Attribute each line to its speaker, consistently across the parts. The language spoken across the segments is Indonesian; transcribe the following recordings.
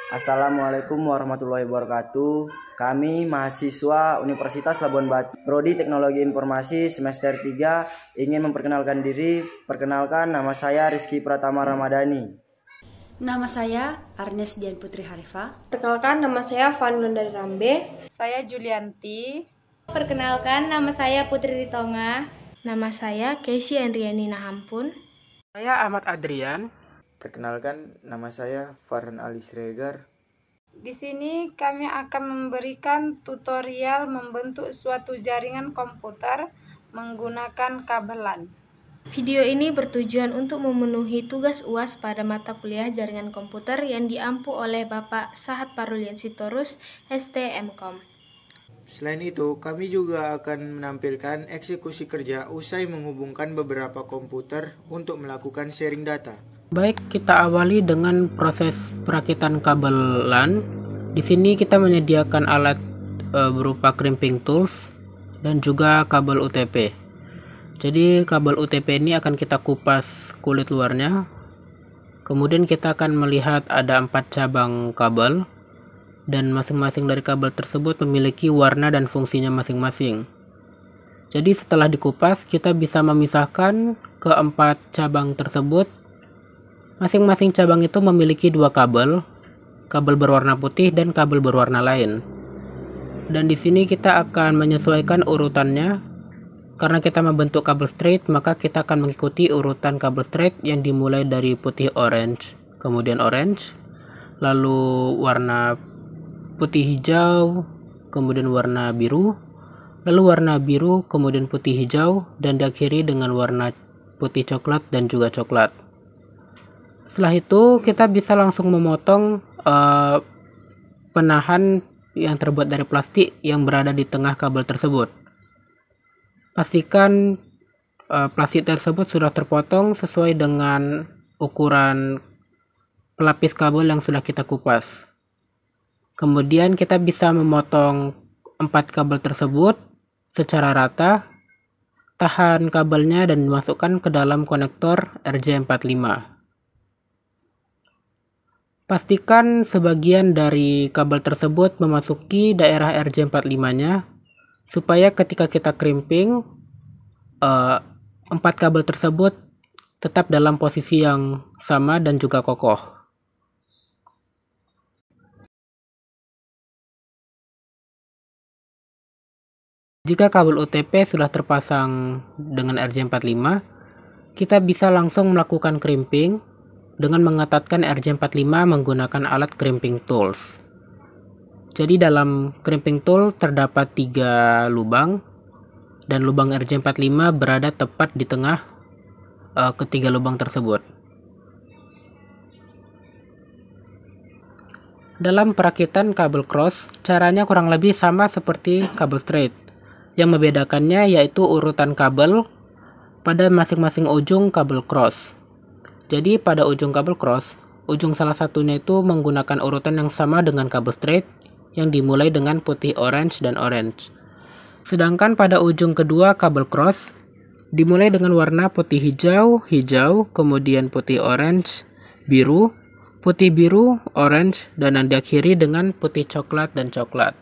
Speaker 1: Assalamualaikum warahmatullahi wabarakatuh. Kami mahasiswa Universitas Labuan Batu, Prodi Teknologi Informasi semester 3 ingin memperkenalkan diri. Perkenalkan, nama saya Rizky Pratama Ramadhani.
Speaker 2: Nama saya Arnes Dian Putri Harifah.
Speaker 3: Perkenalkan, nama saya Vanula dari Rambe.
Speaker 4: Saya Julianti.
Speaker 5: Perkenalkan, nama saya Putri Ritonga. Nama saya Keisy Andriani Nahampun.
Speaker 6: Saya Ahmad Adrian.
Speaker 7: Perkenalkan, nama saya Farhan Ali Sregar.
Speaker 4: Di sini kami akan memberikan tutorial membentuk suatu jaringan komputer menggunakan kabelan.
Speaker 5: Video ini bertujuan untuk memenuhi tugas UAS pada mata kuliah jaringan komputer yang diampu oleh Bapak Sahat Parulian Sitorus, STMkom.
Speaker 7: Selain itu, kami juga akan menampilkan eksekusi kerja usai menghubungkan beberapa komputer untuk melakukan sharing data.
Speaker 6: Baik, kita awali dengan proses perakitan kabel LAN. Di sini kita menyediakan alat berupa crimping tools dan juga kabel UTP. Jadi kabel UTP ini akan kita kupas kulit luarnya. Kemudian kita akan melihat ada 4 cabang kabel dan masing-masing dari kabel tersebut memiliki warna dan fungsinya masing-masing. Jadi setelah dikupas, kita bisa memisahkan keempat cabang tersebut. Masing-masing cabang itu memiliki 2 kabel berwarna putih dan kabel berwarna lain. Dan di sini kita akan menyesuaikan urutannya. Karena kita membentuk kabel straight, maka kita akan mengikuti urutan kabel straight yang dimulai dari putih orange, kemudian orange, lalu warna putih hijau, kemudian warna biru, lalu warna biru, kemudian putih hijau, dan diakhiri dengan warna putih coklat dan juga coklat. Setelah itu kita bisa langsung memotong penahan yang terbuat dari plastik yang berada di tengah kabel tersebut. Pastikan plastik tersebut sudah terpotong sesuai dengan ukuran pelapis kabel yang sudah kita kupas. Kemudian kita bisa memotong 4 kabel tersebut secara rata, tahan kabelnya dan dimasukkan ke dalam konektor RJ45. Pastikan sebagian dari kabel tersebut memasuki daerah RJ45-nya supaya ketika kita crimping 4 kabel tersebut tetap dalam posisi yang sama dan juga kokoh. Jika kabel UTP sudah terpasang dengan RJ45, kita bisa langsung melakukan crimping dengan mengetatkan RJ45 menggunakan alat crimping tools. Jadi dalam crimping tool terdapat 3 lubang dan lubang RJ45 berada tepat di tengah ketiga lubang tersebut. Dalam perakitan kabel cross, caranya kurang lebih sama seperti kabel straight. Yang membedakannya yaitu urutan kabel pada masing-masing ujung kabel cross. Jadi pada ujung kabel cross, ujung salah satunya itu menggunakan urutan yang sama dengan kabel straight yang dimulai dengan putih orange dan orange. Sedangkan pada ujung kedua kabel cross dimulai dengan warna putih hijau, hijau, kemudian putih orange, biru, putih biru, orange, dan diakhiri dengan putih coklat dan coklat.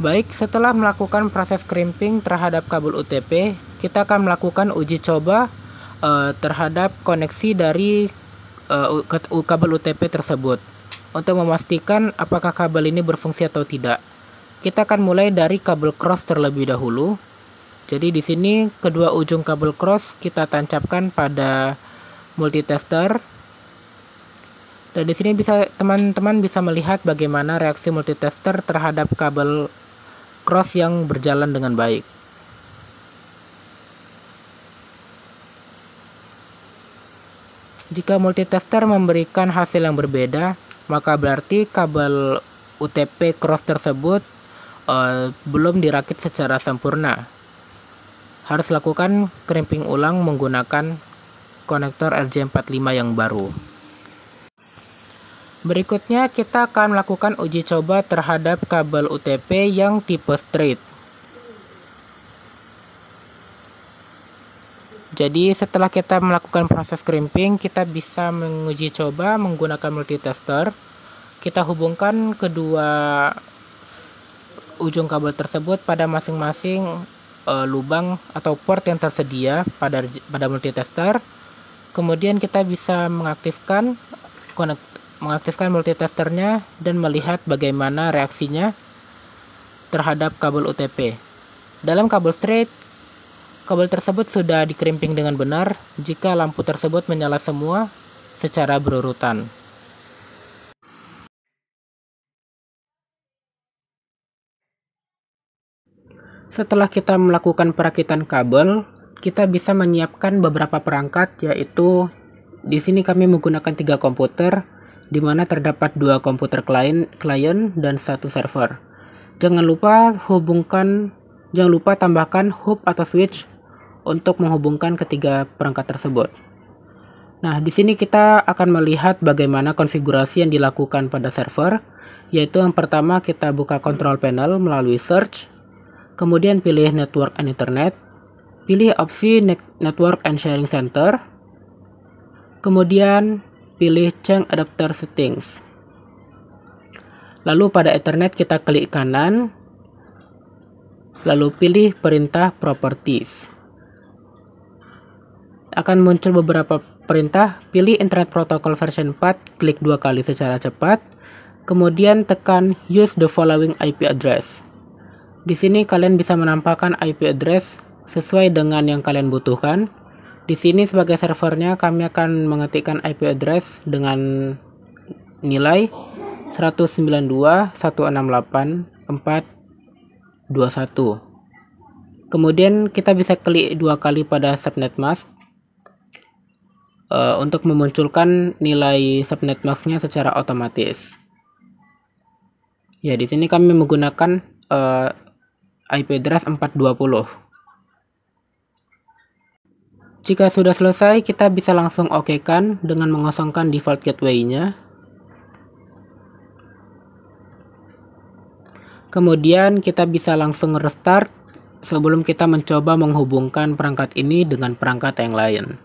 Speaker 6: Baik, setelah melakukan proses crimping terhadap kabel UTP, kita akan melakukan uji coba terhadap koneksi dari kabel UTP tersebut untuk memastikan apakah kabel ini berfungsi atau tidak. Kita akan mulai dari kabel cross terlebih dahulu. Jadi di sini kedua ujung kabel cross kita tancapkan pada multitester. Dan di sini teman-teman bisa melihat bagaimana reaksi multitester terhadap kabel cross yang berjalan dengan baik. Jika multitester memberikan hasil yang berbeda, maka berarti kabel UTP cross tersebut belum dirakit secara sempurna. Harus lakukan crimping ulang menggunakan konektor RJ45 yang baru. Berikutnya kita akan melakukan uji coba terhadap kabel UTP yang tipe straight. Jadi setelah kita melakukan proses crimping, kita bisa menguji coba menggunakan multitester. Kita hubungkan kedua ujung kabel tersebut pada masing-masing lubang atau port yang tersedia pada multitester. Kemudian kita bisa mengaktifkan multitesternya dan melihat bagaimana reaksinya terhadap kabel UTP. Dalam kabel straight, kabel tersebut sudah dikrimping dengan benar jika lampu tersebut menyala semua secara berurutan. Setelah kita melakukan perakitan kabel, kita bisa menyiapkan beberapa perangkat, yaitu di sini kami menggunakan 3 komputer, di mana terdapat 2 komputer klien dan 1 server. Jangan lupa tambahkan hub atau switch untuk menghubungkan ketiga perangkat tersebut. Nah, di sini kita akan melihat bagaimana konfigurasi yang dilakukan pada server, yaitu yang pertama kita buka control panel melalui search, kemudian pilih network and internet, pilih opsi network and sharing center, kemudian pilih change adapter settings. Lalu pada Ethernet kita klik kanan, lalu pilih perintah properties. Akan muncul beberapa perintah, pilih Internet Protocol version 4, klik 2 kali secara cepat, kemudian tekan use the following IP address. Di sini kalian bisa menampakkan IP address sesuai dengan yang kalian butuhkan. Di sini sebagai servernya kami akan mengetikkan IP address dengan nilai 192.168.421. Kemudian kita bisa klik 2 kali pada subnet mask untuk memunculkan nilai subnet masknya secara otomatis. Ya, di sini kami menggunakan IP address 420. Jika sudah selesai, kita bisa langsung OK-kan dengan mengosongkan default gateway-nya. Kemudian kita bisa langsung restart sebelum kita mencoba menghubungkan perangkat ini dengan perangkat yang lain.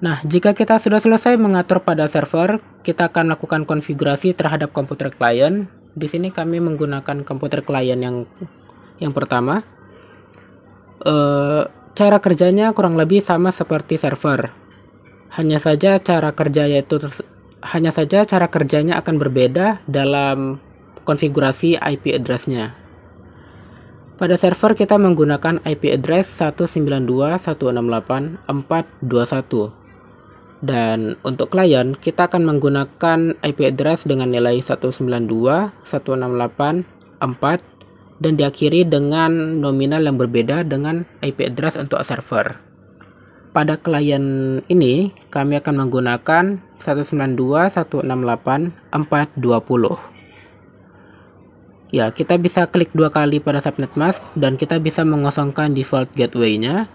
Speaker 6: Nah, jika kita sudah selesai mengatur pada server, kita akan lakukan konfigurasi terhadap komputer klien. Di sini kami menggunakan komputer klien yang pertama. Cara kerjanya kurang lebih sama seperti server. Hanya saja cara kerjanya akan berbeda dalam konfigurasi IP address-nya. Pada server kita menggunakan IP address 192.168.421. Dan untuk klien, kita akan menggunakan IP address dengan nilai 192.168.4 dan diakhiri dengan nominal yang berbeda dengan IP address untuk server. Pada klien ini, kami akan menggunakan 192.168.420. Ya, kita bisa klik 2 kali pada subnet mask dan kita bisa mengosongkan default gateway-nya.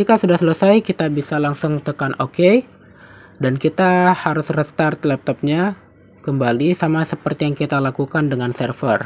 Speaker 6: Jika sudah selesai, kita bisa langsung tekan OK. Dan kita harus restart laptopnya kembali sama seperti yang kita lakukan dengan server.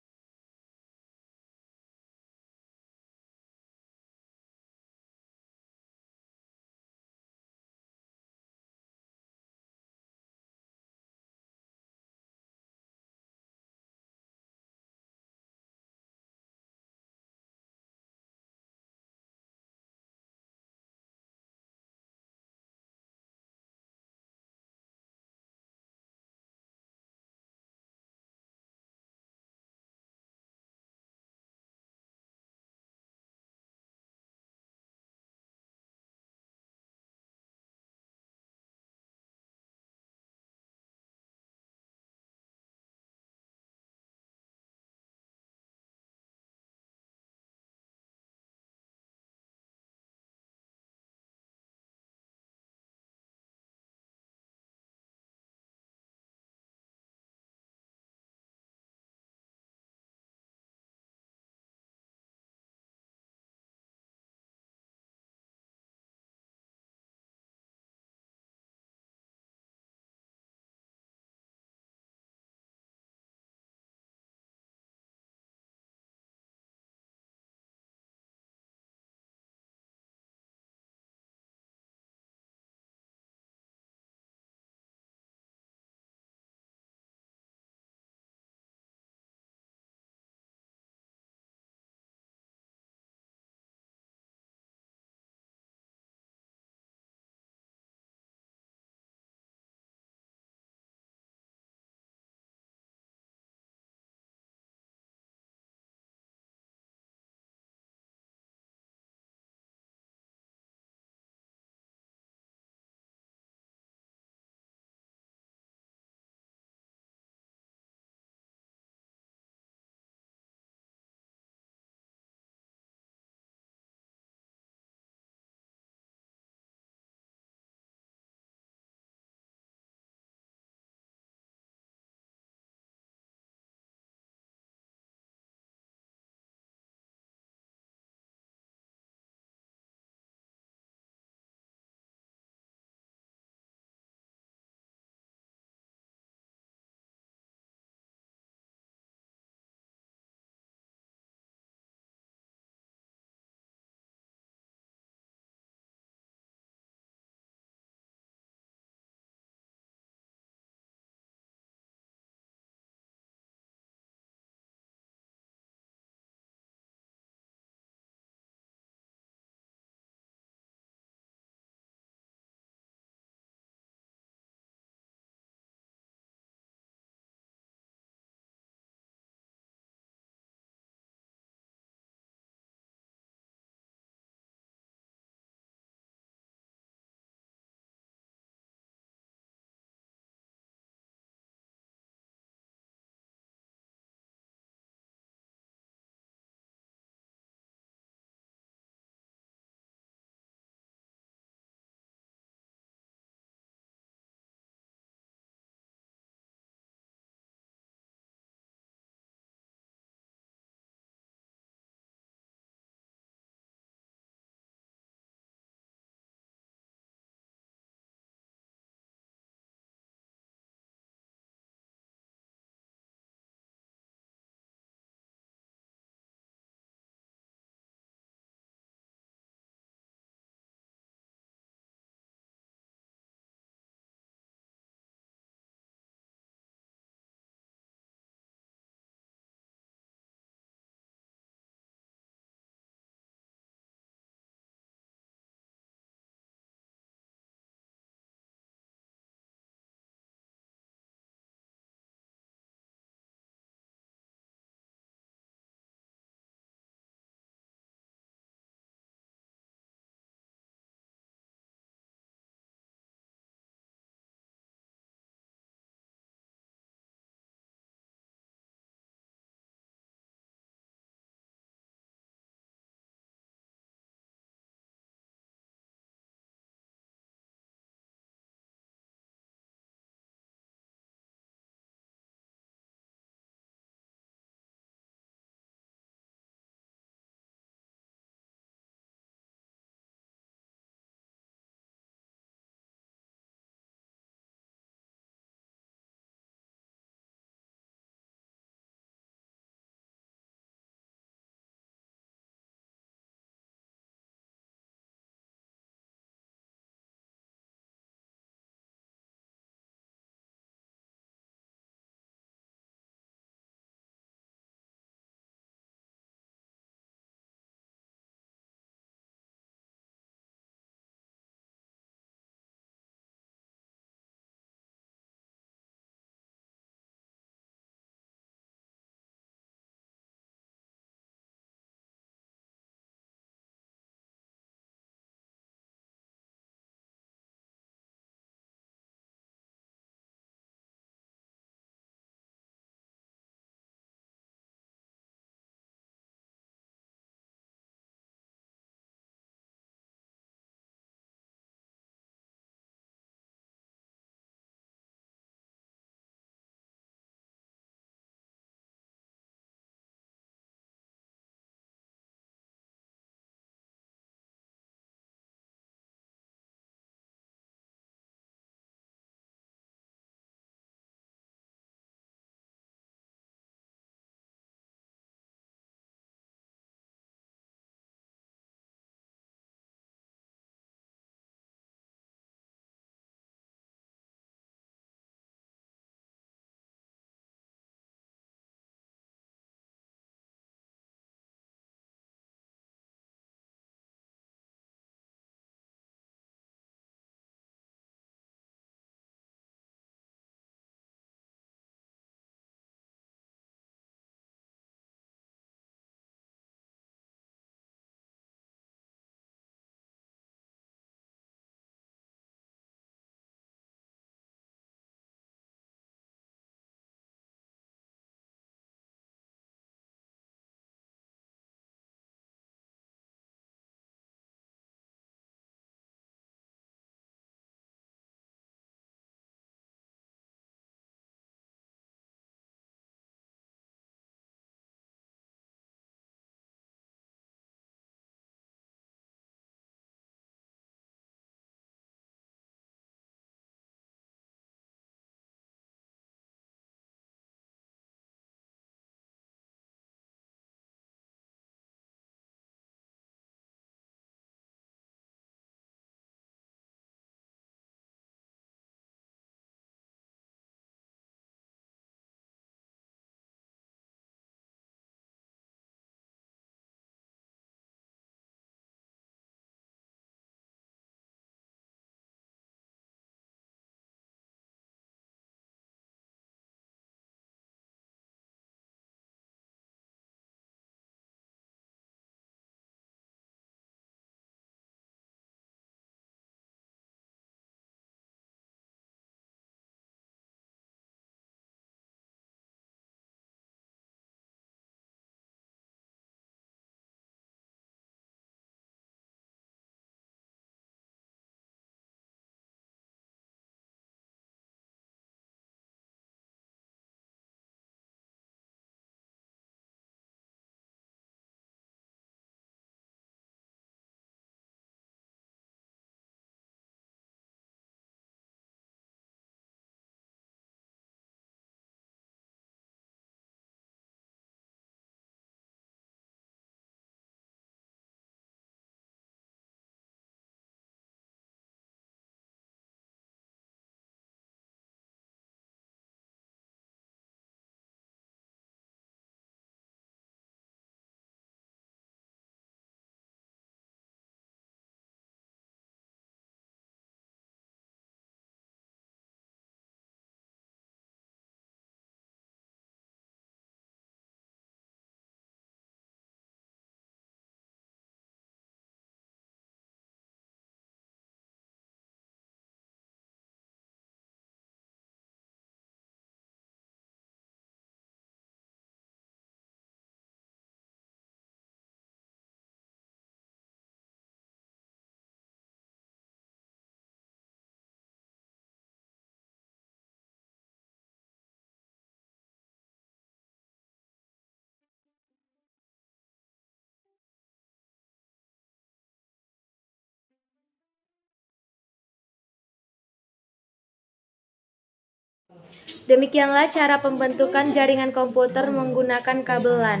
Speaker 5: Demikianlah cara pembentukan jaringan komputer menggunakan kabel LAN.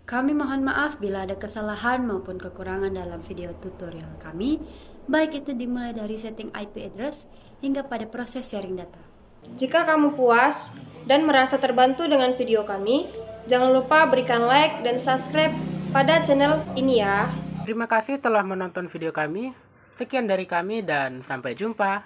Speaker 2: Kami mohon maaf bila ada kesalahan maupun kekurangan dalam video tutorial kami, baik itu dimulai dari setting IP address hingga pada proses sharing data.
Speaker 3: Jika kamu puas dan merasa terbantu dengan video kami, jangan lupa berikan like dan subscribe pada channel ini ya.
Speaker 6: Terima kasih telah menonton video kami. Sekian dari kami dan sampai jumpa.